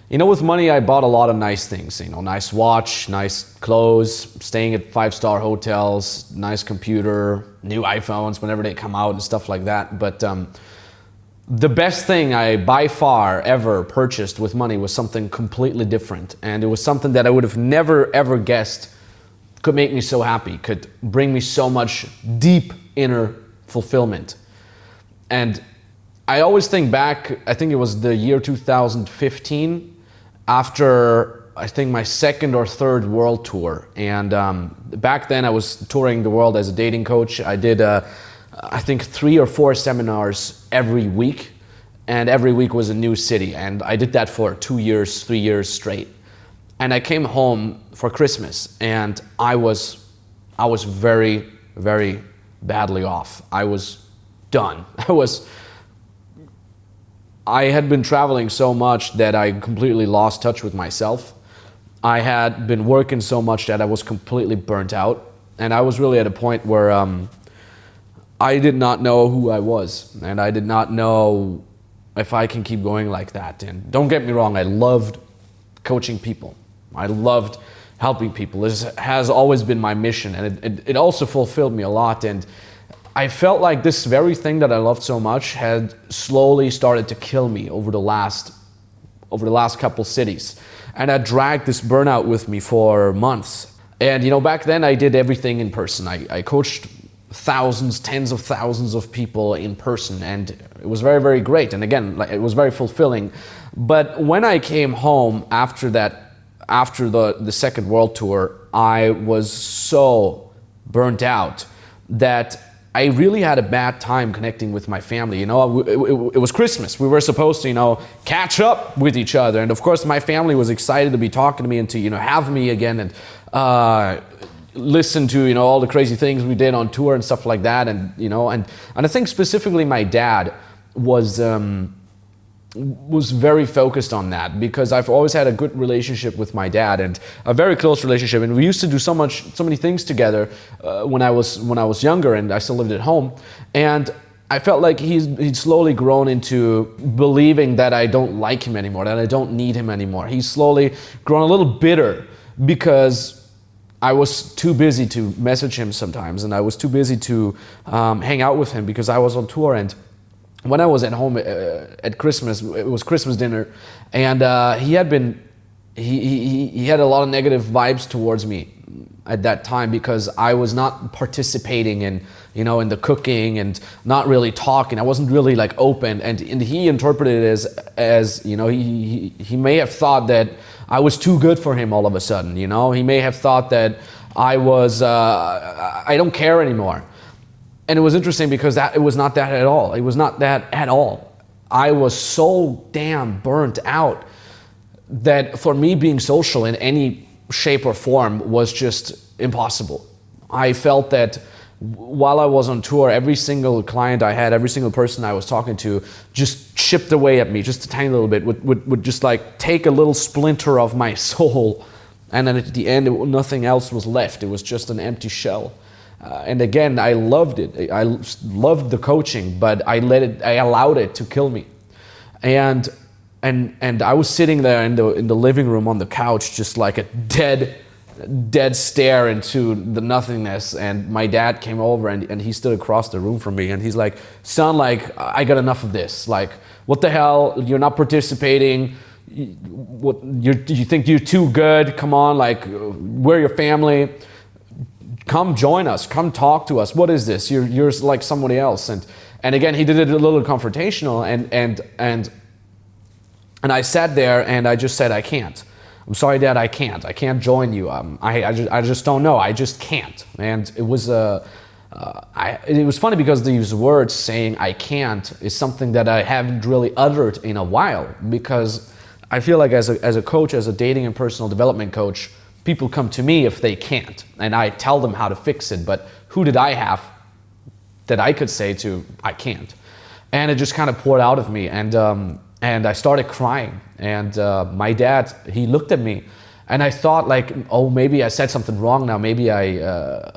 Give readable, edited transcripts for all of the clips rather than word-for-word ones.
With money, I bought a lot of nice things, nice watch, nice clothes, staying at 5-star hotels, nice computer, new iPhones whenever they come out and stuff like that. But the best thing I by far ever purchased with money was something completely different. And it was something that I would have never ever guessed could make me so happy, could bring me so much deep inner fulfillment. And I always think back, I think it was the year 2015, after I think my second or third world tour. And back then I was touring the world as a dating coach. I did I think 3 or 4 seminars every week, and every week was a new city. And I did that for 2 years, 3 years straight. And I came home for Christmas, and I was very, very badly off. I was done. I had been traveling so much that I completely lost touch with myself. I had been working so much that I was completely burnt out. And I was really at a point where I did not know who I was. And I did not know if I can keep going like that. And don't get me wrong, I loved coaching people. I loved helping people. This has always been my mission. And it also fulfilled me a lot. And I felt like this very thing that I loved so much had slowly started to kill me over the last couple cities. And I dragged this burnout with me for months. And back then I did everything in person. I coached thousands, tens of thousands of people in person, and it was very, very great. And again, it was very fulfilling. But when I came home after the second world tour, I was so burnt out that I really had a bad time connecting with my family. It was Christmas. We were supposed to, catch up with each other. And of course, my family was excited to be talking to me and to, have me again and listen to, all the crazy things we did on tour and stuff like that. And, and I think specifically my dad was very focused on that, because I've always had a good relationship with my dad, and a very close relationship, and we used to do so many things together when I was younger, and I still lived at home. And I felt like he'd slowly grown into believing that I don't like him anymore, that I don't need him anymore. He's slowly grown a little bitter because I was too busy to message him sometimes, and I was too busy to hang out with him because I was on tour. And when I was at home at Christmas, it was Christmas dinner, and he had a lot of negative vibes towards me at that time, because I was not participating in the cooking and not really talking. I wasn't really open, and he interpreted it as he may have thought that I was too good for him all of a sudden. He may have thought that I was I don't care anymore. And it was interesting because it was not that at all. It was not that at all. I was so damn burnt out that for me being social in any shape or form was just impossible. I felt that while I was on tour, every single client I had, every single person I was talking to just chipped away at me just a tiny little bit, would just take a little splinter of my soul, and then at the end nothing else was left. It was just an empty shell. And again, I loved it. I loved the coaching, but I allowed it to kill me. And I was sitting there in the living room on the couch, just like a dead stare into the nothingness. And my dad came over and he stood across the room from me, and he's like, "Son, I got enough of this. What the hell? You're not participating. You think you're too good? Come on, we're your family. Come join us, come talk to us. What is this? You're like somebody else." And again, he did it a little confrontational, and I sat there and I just said, "I can't. I'm sorry, Dad, I can't join you. I just don't know. I just can't." And it was funny because these words saying "I can't" is something that I haven't really uttered in a while, because I feel like as a coach, as a dating and personal development coach, people come to me if they can't, and I tell them how to fix it. But who did I have that I could say to "I can't"? And it just kind of poured out of me, and I started crying. And my dad, he looked at me, and I thought oh, maybe I said something wrong now. Maybe I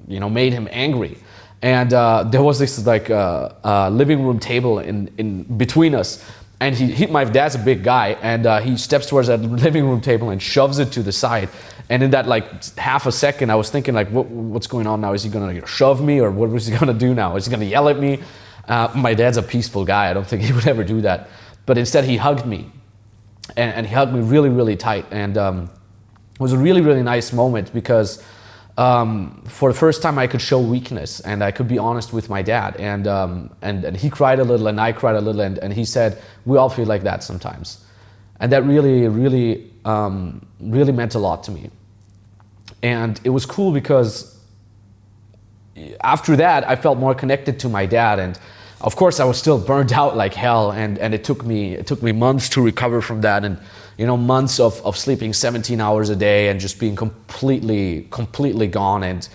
made him angry. And there was this living room table in between us. And my dad's a big guy, and he steps towards that living room table and shoves it to the side. And in that like half a second, I was thinking like, what's going on now? Is he gonna shove me, or what was he gonna do now? Is he gonna yell at me? My dad's a peaceful guy. I don't think he would ever do that. But instead, he hugged me, and he hugged me really, really tight. And it was a really, really nice moment because for the first time I could show weakness and I could be honest with my dad. And he cried a little and I cried a little, and he said, we all feel like that sometimes. And that really, really, really meant a lot to me. And it was cool because after that, I felt more connected to my dad. And of course, I was still burned out like hell. And it took me months to recover from that. And, you know, months of sleeping 17 hours a day and just being completely gone. And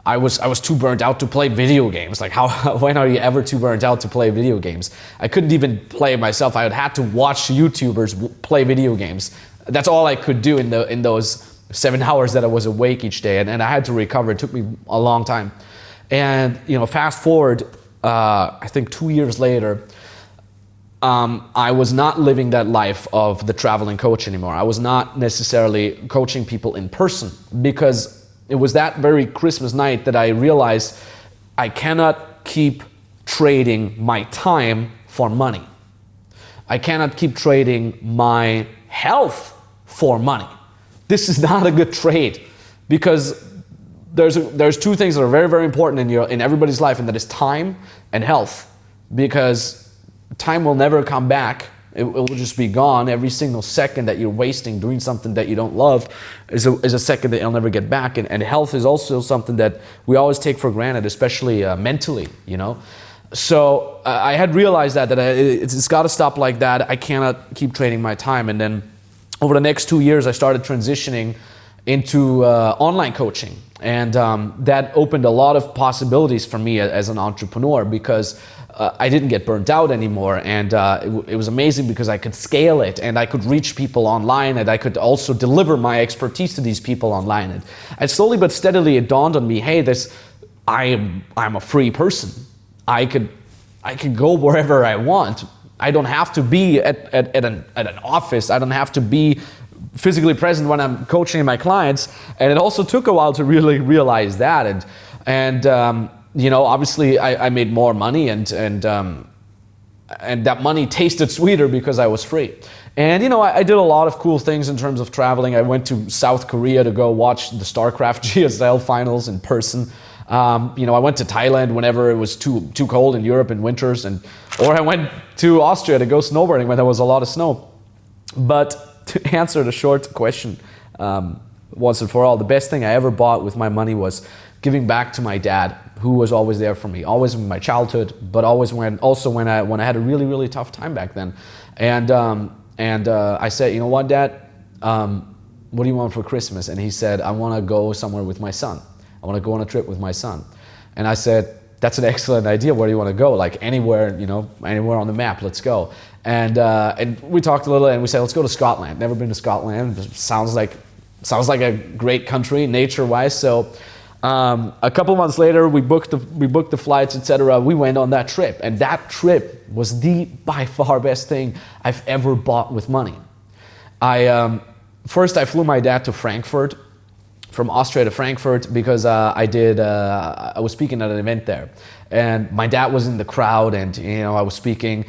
I was too burnt out to play video games. Like when are you ever too burnt out to play video games? I couldn't even play myself. I had to watch YouTubers play video games. That's all I could do in those 7 hours that I was awake each day. And I had to recover. It took me a long time. And, you know, fast forward, I think 2 years later, I was not living that life of the traveling coach anymore. I was not necessarily coaching people in person, because it was that very Christmas night that I realized I cannot keep trading my time for money. I cannot keep trading my health for money. This is not a good trade, because there's two things that are very, very important in everybody's life, and that is time and health. Because time will never come back. It will just be gone. Every single second that you're wasting doing something that you don't love is a second that you'll never get back. And health is also something that we always take for granted, especially mentally, you know. So I had realized that it's got to stop like that. I cannot keep trading my time. And then over the next 2 years, I started transitioning into online coaching. And that opened a lot of possibilities for me as an entrepreneur, because I didn't get burnt out anymore. And it was amazing because I could scale it, and I could reach people online, and I could also deliver my expertise to these people online. And slowly but steadily it dawned on me, hey, I'm a free person. I could go wherever I want. I don't have to be at an office. I don't have to be physically present when I'm coaching my clients. And it also took a while to really realize that. And you know, obviously I made more money, and that money tasted sweeter because I was free. And you know, I did a lot of cool things in terms of traveling. I went to South Korea to go watch the StarCraft GSL finals in person. You know, I went to Thailand whenever it was too cold in Europe in winters, or I went to Austria to go snowboarding when there was a lot of snow. But to answer the short question, once and for all, the best thing I ever bought with my money was giving back to my dad, who was always there for me, always in my childhood, but always when I had a really, really tough time back then. And I said, you know what, Dad, what do you want for Christmas? And he said, I want to go somewhere with my son. I want to go on a trip with my son. And I said, that's an excellent idea. Where do you want to go? Like anywhere, you know, anywhere on the map, let's go. And we talked a little, and we said, let's go to Scotland. Never been to Scotland. Sounds like a great country, nature-wise. So a couple months later, we booked the flights, etc. We went on that trip, and that trip was the by far best thing I've ever bought with money. First I flew my dad to Frankfurt, from Austria to Frankfurt, because I was speaking at an event there, and my dad was in the crowd, and you know, I was speaking.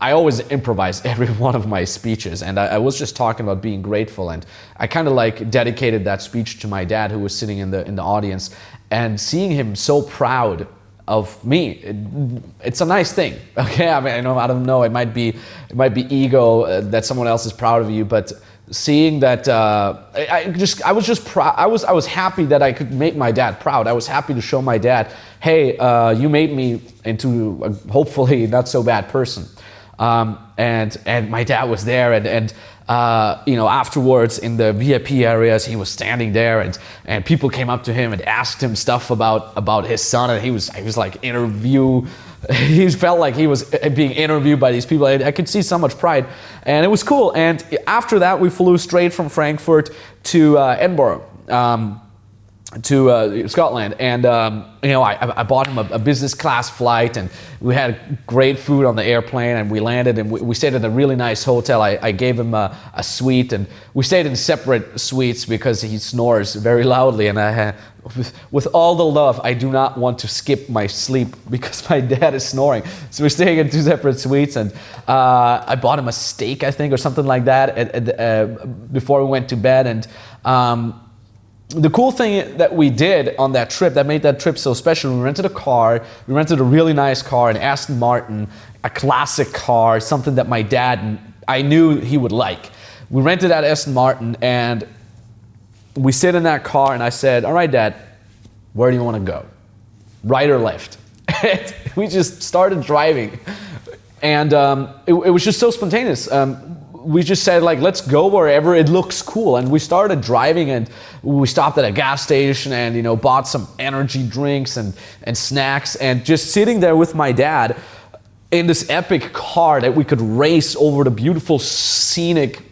I always improvise every one of my speeches, and I was just talking about being grateful, and I kind of like dedicated that speech to my dad, who was sitting in the audience, and seeing him so proud of me, it's a nice thing. Okay, I mean, I don't know, it might be ego that someone else is proud of you, but seeing that, I was just proud. I was happy that I could make my dad proud. I was happy to show my dad, hey, you made me into a hopefully not so bad person. And my dad was there, and you know, afterwards in the VIP areas, he was standing there, and people came up to him and asked him stuff about his son, and he was like he felt like he was being interviewed by these people. I could see so much pride, and it was cool. And after that, we flew straight from Frankfurt to Edinburgh. to Scotland, and I bought him a business class flight, and we had great food on the airplane, and we landed, and we stayed at a really nice hotel. I gave him a suite, and we stayed in separate suites because he snores very loudly, and with all the love, I do not want to skip my sleep because my dad is snoring. So we're staying in 2 separate suites, and I bought him a steak, I think, or something like that before we went to bed, and the cool thing that we did on that trip that made that trip so special, we rented a car. We rented a really nice car, an Aston Martin, a classic car, something that my dad, I knew he would like. We rented that Aston Martin, and we sit in that car, and I said, all right, Dad, where do you want to go? Right or left? And we just started driving, and it was just so spontaneous. We just said, like, let's go wherever it looks cool. And we started driving, and we stopped at a gas station and, bought some energy drinks and snacks, and just sitting there with my dad in this epic car that we could race over the beautiful scenic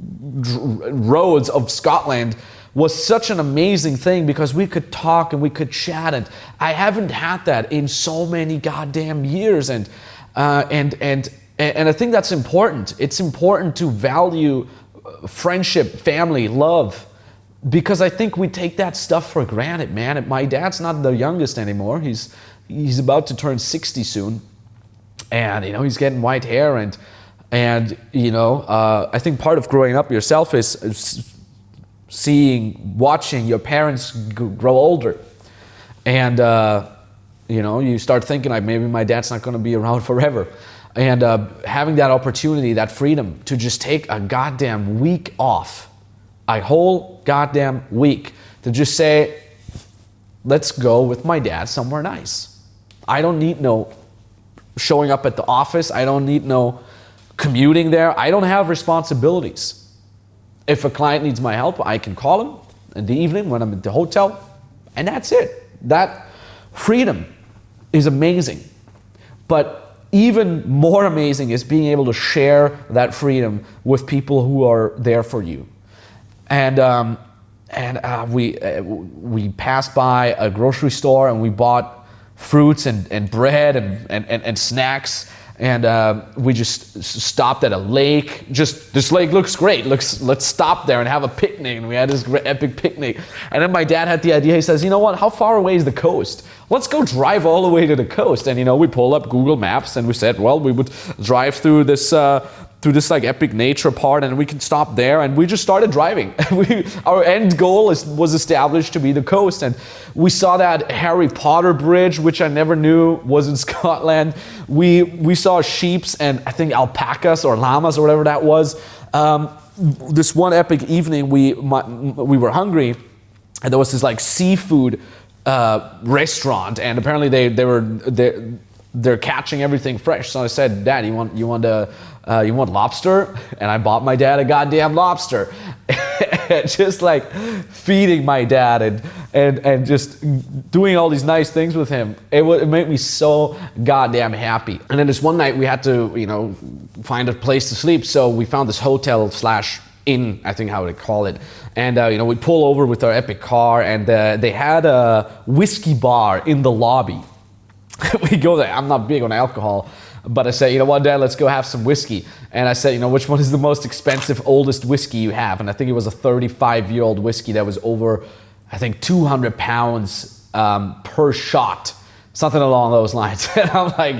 roads of Scotland was such an amazing thing because we could talk and we could chat, and I haven't had that in so many goddamn years, and I think that's important. It's important to value friendship, family, love, because I think we take that stuff for granted, man. My dad's not the youngest anymore. He's about to turn 60 soon, and he's getting white hair, and I think part of growing up yourself is watching your parents grow older, and you start thinking like maybe my dad's not going to be around forever. And having that opportunity, that freedom to just take a goddamn week off, a whole goddamn week, to just say, let's go with my dad somewhere nice. I don't need no showing up at the office. I don't need no commuting there. I don't have responsibilities. If a client needs my help, I can call him in the evening when I'm at the hotel, and that's it. That freedom is amazing. But even more amazing is being able to share that freedom with people who are there for you. And we passed by a grocery store, and we bought fruits and bread and snacks, and we just stopped at a lake. This lake looks great. Let's stop there and have a picnic. And we had this great epic picnic. And then my dad had the idea. He says, you know what? How far away is the coast? Let's go drive all the way to the coast. And we pulled up Google Maps, and we said, well, we would drive through this like epic nature part, and we can stop there. And we just started driving. Our end goal was established to be the coast, and we saw that Harry Potter bridge, which I never knew was in Scotland. We saw sheeps and I think alpacas or llamas or whatever that was. This one epic evening, we were hungry, and there was this like seafood restaurant, and apparently they're catching everything fresh. So I said, Dad, you want lobster? And I bought my dad a goddamn lobster. Just like feeding my dad and just doing all these nice things with him. It made me so goddamn happy. And then this one night we had to, find a place to sleep. So we found this hotel / inn, I think how they call it. And we pull over with our epic car, and they had a whiskey bar in the lobby. We go there. I'm not big on alcohol, but I said, you know what, Dad, let's go have some whiskey. And I said, which one is the most expensive, oldest whiskey you have? And I think it was a 35-year-old whiskey that was over, I think, 200 pounds per shot, something along those lines. And I'm like,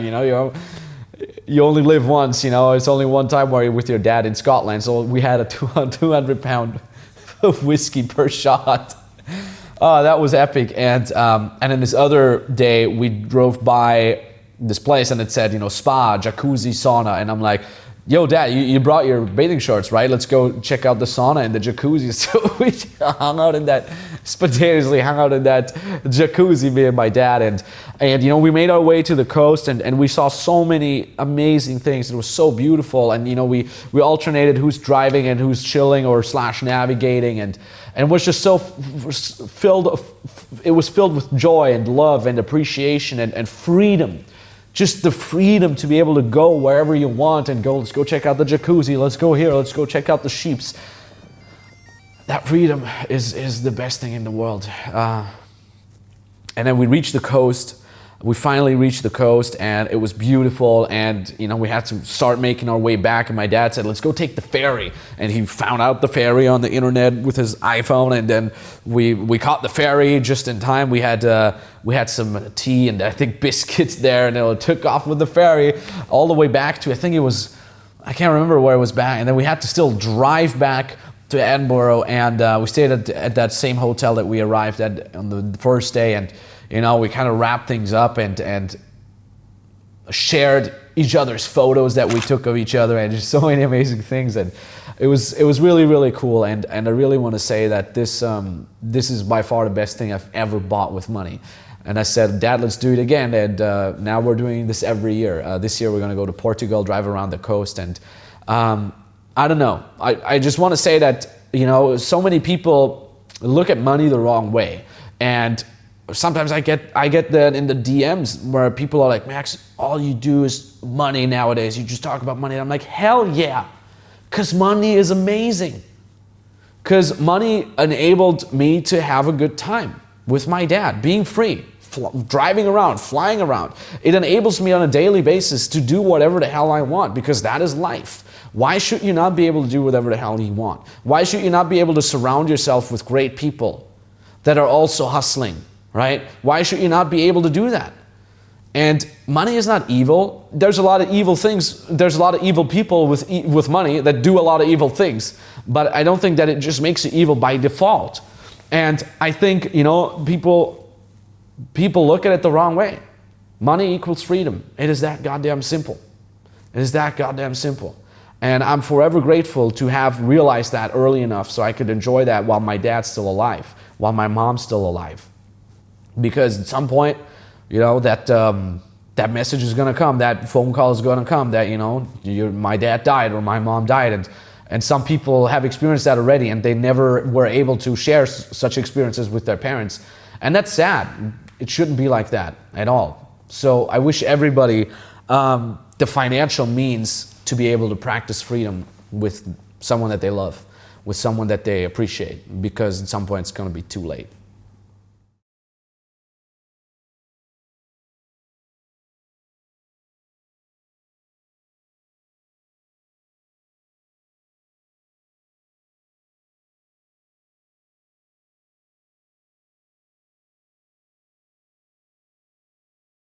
you only live once, it's only one time where you're with your dad in Scotland. So we had a 200-pound whiskey per shot. Oh, that was epic. And then this other day, we drove by this place, and it said, spa, jacuzzi, sauna. And I'm like, yo, Dad, you brought your bathing shorts, right? Let's go check out the sauna and the jacuzzi. So we spontaneously hung out in that jacuzzi, me and my dad. And we made our way to the coast, and we saw so many amazing things. It was so beautiful. And, we alternated who's driving and who's chilling or / navigating. And it was just so filled with joy and love and appreciation and freedom. Just the freedom to be able to go wherever you want and go, let's go check out the jacuzzi, let's go here, let's go check out the sheeps. that freedom is the best thing in the world. And then we reached the coast. We finally reached the coast, and it was beautiful, and we had to start making our way back, and my dad said, let's go take the ferry. And he found out the ferry on the internet with his iPhone, and then we caught the ferry just in time. We had some tea and I think biscuits there, and it took off with the ferry all the way back to, I can't remember where it was back, and then we had to still drive back to Edinburgh, and we stayed at that same hotel that we arrived at on the first day, and we kind of wrapped things up and shared each other's photos that we took of each other, and just so many amazing things. And it was really, really cool. And I really want to say that this is by far the best thing I've ever bought with money. And I said, Dad, let's do it again. And now we're doing this every year. This year we're going to go to Portugal, drive around the coast. And I don't know. I just want to say that, so many people look at money the wrong way. And sometimes I get that in the DMs where people are like, Max, all you do is money nowadays. You just talk about money. And I'm like, hell yeah, because money is amazing. Because money enabled me to have a good time with my dad, being free, driving around, flying around. It enables me on a daily basis to do whatever the hell I want, because that is life. Why should you not be able to do whatever the hell you want? Why should you not be able to surround yourself with great people that are also hustling? Right? Why should you not be able to do that? And money is not evil. There's a lot of evil things. There's a lot of evil people with money that do a lot of evil things. But I don't think that it just makes it evil by default. And I think, people look at it the wrong way. Money equals freedom. It is that goddamn simple. It is that goddamn simple. And I'm forever grateful to have realized that early enough so I could enjoy that while my dad's still alive, while my mom's still alive. Because at some point, that message is going to come, that phone call is going to come, that, my dad died or my mom died. And some people have experienced that already, and they never were able to share such experiences with their parents. And that's sad. It shouldn't be like that at all. So I wish everybody the financial means to be able to practice freedom with someone that they love, with someone that they appreciate, because at some point it's going to be too late.